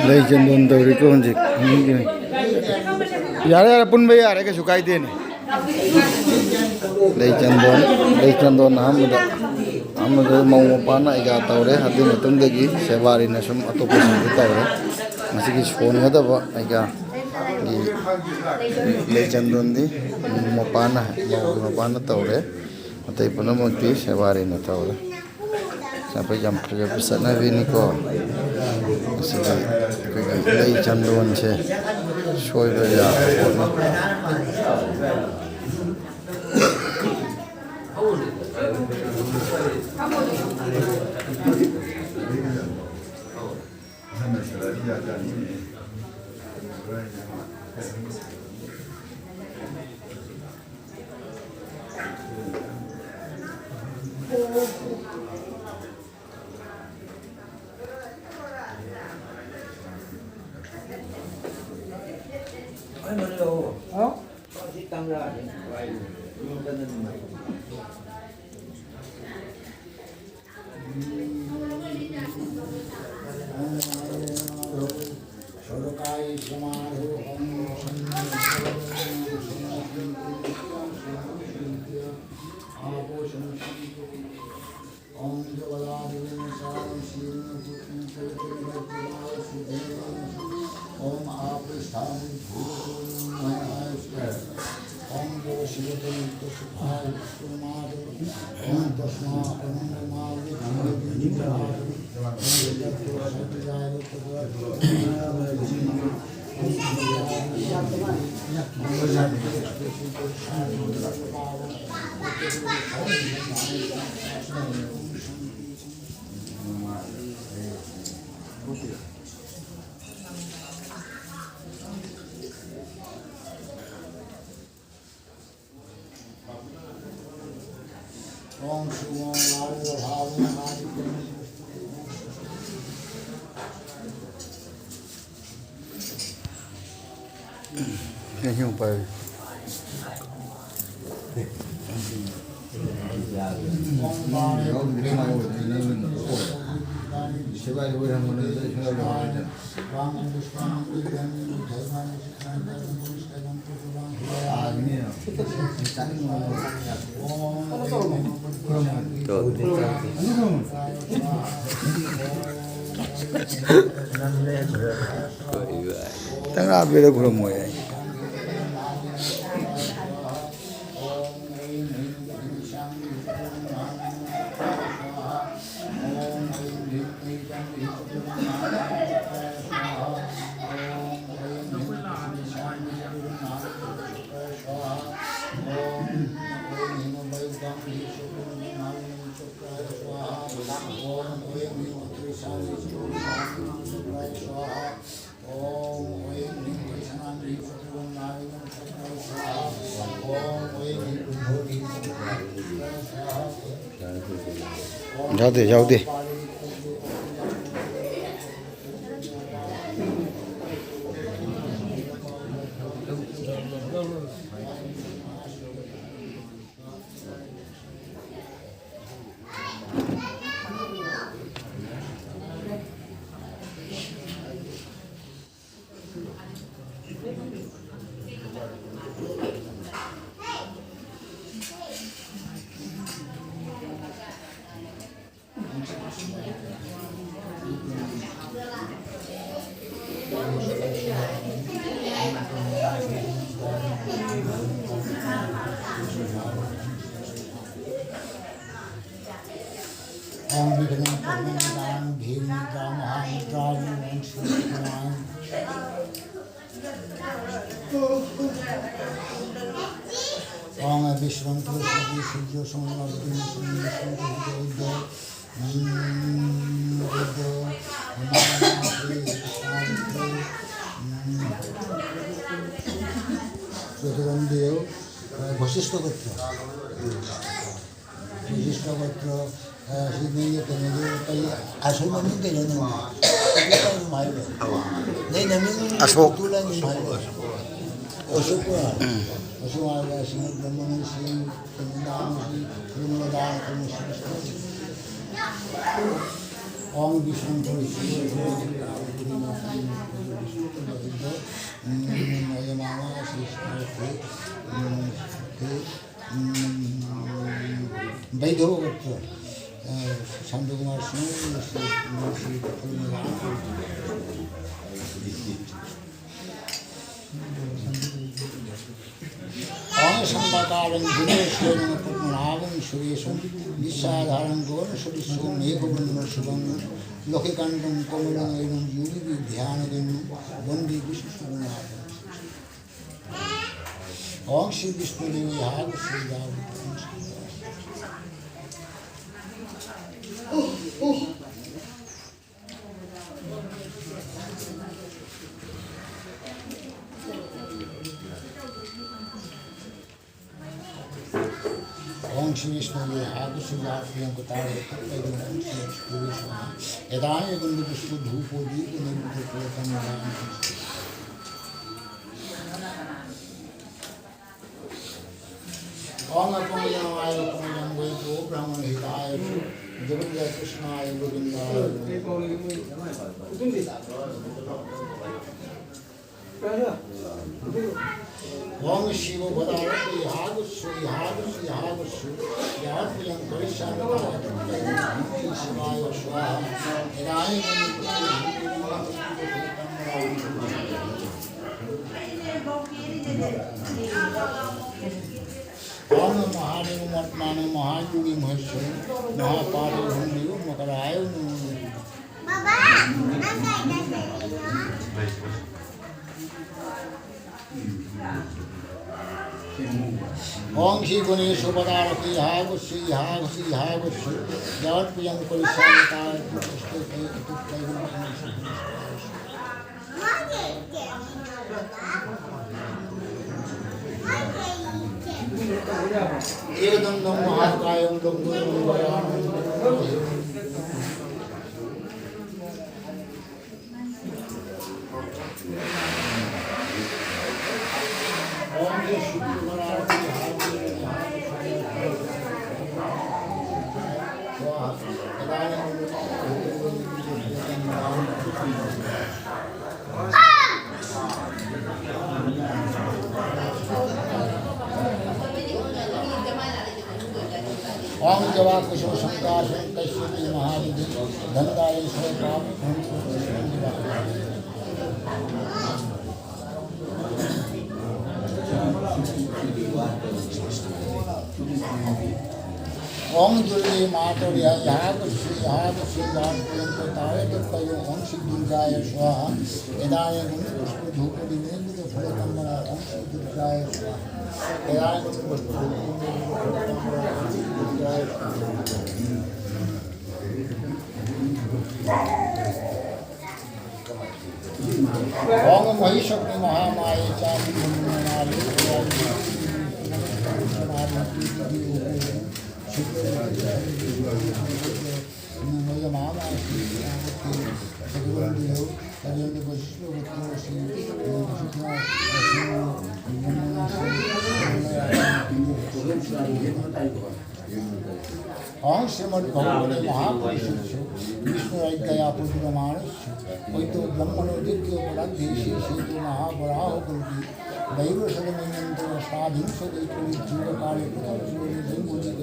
lấy chân đồn đầu đi con gì giá là pun bây giờ cái số cái tiền lấy chân đồn हम मऊ मपाना इगा तौरे हदी मतुंदगी सेवारी न सम अतोपसन दि तौरे मसिगी phone गदब Eega ले चंदोंदी मपाना मऊ मपाना तौरे अतै पुनमक्ति सेवारी न तौरे सबै जम प्रयोग सना विनिको मसिगी ले चंदोन से सोइबे या नहीं हो पाए तंगा बेरे घुरो मोए जाओ दे Om Vishwan Tushri Shudra Samavadin Shudra Shudra Sudharandev Vasishta Gotra Vasishta Gotra Sudhanya Tanadu Ashokani Tanadu Ashokani Mahayla Nay Namin Tulan Mahayla Ashokani Ashwara Singh Brahmana Singh Tanadana Singh Brahmadana Singh Om Vishnu Tushri Yamama Sri Vaidho Gotra Sandhukumar Singh Om Sambhataram Guneshwaram Putmanabam Suresham Visadharam Gavan Suresham Megabandham Subham Lokikandam Kamalam Edam Yuri Dhyanagam Vandi Vishnu Subhanabam Om Shri Vishnu Devi Haga Shri Om Shri Vishnu Haga Shri Priyam Kutara Om Shri Vishnu Edaya Gundu Vishnu Dhupo Dita Nirvita Kulakam Om Apamayam Aya Apamayam Vaito Brahman Hidaya Javadya Krishna Aya Om Shiva Bhadarati Yagasri Yagasri Yagasri Yagasri Yagasri Shivaya Swaha Om Mahadev Matmana Mahayogi Maheshwar Mahapadu Hundiyo Makarayo Om Shri Ganesh Upadarati Yagasri Yagasri Yagasri Yagasri Yagasri Ekadandam Mahakayam Damburam Varanam Om Java Kusho Sankasam Kashyati Mahavidhi Dhandaya Swapam Om Durga Matavya Yagasri Yagasri Yagasri Yagasri Om Shri Durgaya Swaha Edaya Gundu Dhupadi Nindra Phalakamara Om Shri Durgaya Swaha Edaya Gundu Om Mahishakti Mahamaya Chami Nari Om Srimad Bhagavate Mahapurushasya Vishnu Raidaya Putramanasya Vaito Brahmano Dikya Paradheshi Setu Mahabaraho Kulti Daiva Sadamanantara Sadhin Sadaituri Jiva Kali Putarasuri Zambudhi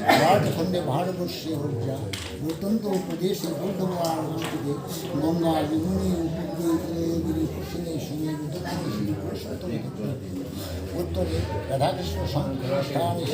Rata Khande Bharadasya Hurja Bhutanto Pradeshi Buddhamara Vastide Ganga Yamuni Upagiri Kushine Shuni Buddhani Shri Purushottam Uttare Radha Krishna Sankara Sthani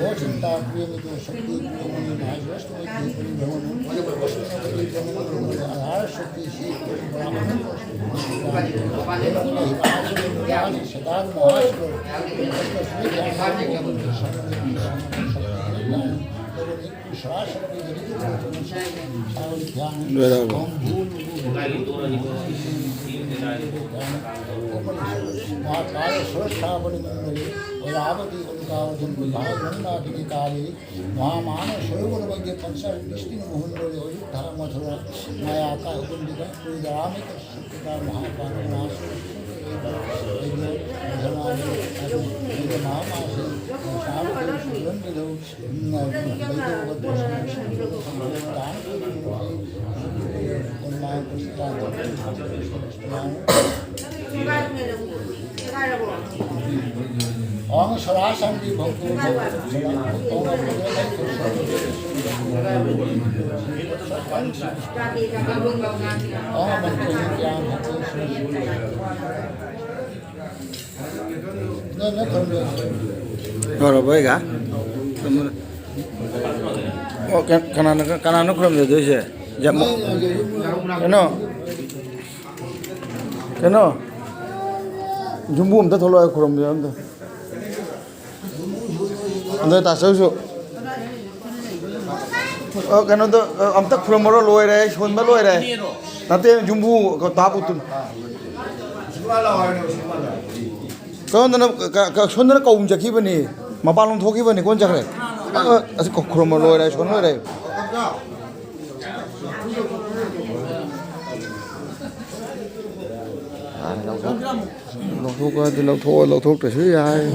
O Chinta Priyamito Shakti Priyamani Mahajvashtamati Priyamani Adhar Saraswati Shri ब्राह्मण सदा वरावती उल्कावती गंगा काली महामान सरोवर मध्य puncture Vishnu मुहुंडोले Ayodhya Mathura माया का कुंडिका रामिक सत्यता महापानाश ओम सरासंधि भक्तो rồi với cả cái nào nó không được tôi sẽ dạ một cái nó chúng buông ta thôi không được không nơi ta sâu sụp cái nó ông tắc phun moro lôi đây xuân bắt lôi đây nanti jumbu kau tahu tu kau nanti xuân nó cầu chắc khi bên này mà ba lông thô khi bên này con chắc này kau phun moro lôi đây xuân lôi đây lâu thuốc thì lâu thuốc để xứ ai